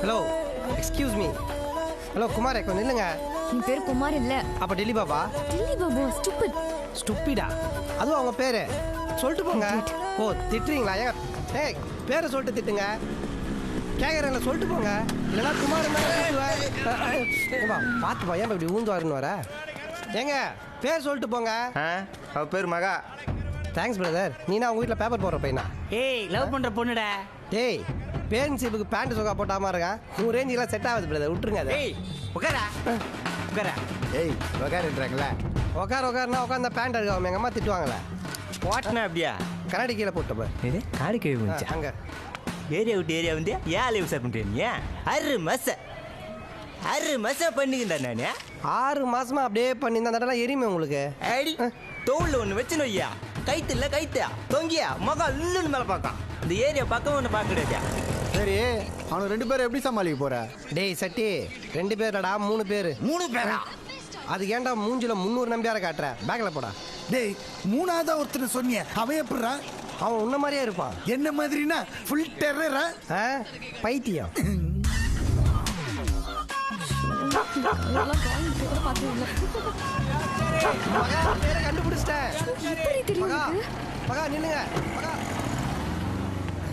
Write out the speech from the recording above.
Hello excuse me. Hello Kumar கொஞ்சம் நில்லுங்க. என் பேர் குமார் இல்ல. அப்ப டெல்லி பாபா. டெல்லி பாபு ஸ்டூபிட். ஸ்டூபிடா? அதுவும் அவங்க பேரு சொல்லிட்டு போங்க. ஓ திட்டுறீங்களா? ஏங்க ஏய் பேரை சொல்லிட்டு திட்டுங்க. கேட்குறேன் சொல்லிட்டு போங்க. இல்லைன்னா குமார் பார்த்துப்பா ஏன் இப்படி ஊந்துவாருன்னு வர. ஏங்க பேர் சொல்லிட்டு போங்க. அவ பேர் மகா. Thanks brother. நீனா உங்க வீட்டில் பேப்பர் போடுற பையனா? ஏய் லவ் பண்ற பொண்ணுடா. டேய் பேரண்ட்ஷிப்புக்கு பேண்ட் சொக்கா போட்டாமா இருக்கேன். உன் ரேஞ்சுக்கெல்லாம் செட் ஆகுது பிரதர், விட்டுருங்க அதை. ஏய் உட்காரா உட்காரா. ஏய் உக்காருன்றாங்களா? உட்காருன்னா உட்காந்து பேண்ட் இருக்காம எங்கள் அம்மா திட்டுவாங்களே. போட்டனா அப்படியா? கண்ணாடி கீழே போட்டப்ப இது காடு கேள்வி வந்துச்சு. அங்கே ஏரியா விட்டு ஏரியா வந்து ஏன் லைவ் சார் பண்ணுறீங்க? அரு மச பண்ணிக்கிட்டா நானே 6 மாசமா அப்படியே பண்ணி இந்த தடவை எரியுமே உங்களுக்கு. அடி தோல்ல ஒன்று வச்சுன்னு வையா. கைத்து இல்லை கைத்தா தொங்கியா மகம் இல்லுன்னு மேலே பார்க்கான். இந்த ஏரியா பக்கம் ஒன்று பார்க்க கிடையாது. சரி அவனு 2 பேரும் எப்படி சமாளிக்க போற? டேய் சட்டி 2 பேர்டா 3 பேர். 3 பேரா? அதுக்கு ஏன்டா மூஞ்சில 300 நம்பியார காட்டுற? பேக்கில் போடா. டேய் 3ஆவதா ஒருத்தர் சொன்னிய அவன் எப்படிரா? அவன் உன்ன மாதிரியே இருப்பான். என்ன மாதிரினா ஃபுல் டெரரா? பைத்தியம். மகா பேரை கண்டுபிடிச்சிட்டேன். எப்படி தெரியும் மகா உனக்கு? மகா நில்லுங்க மகா.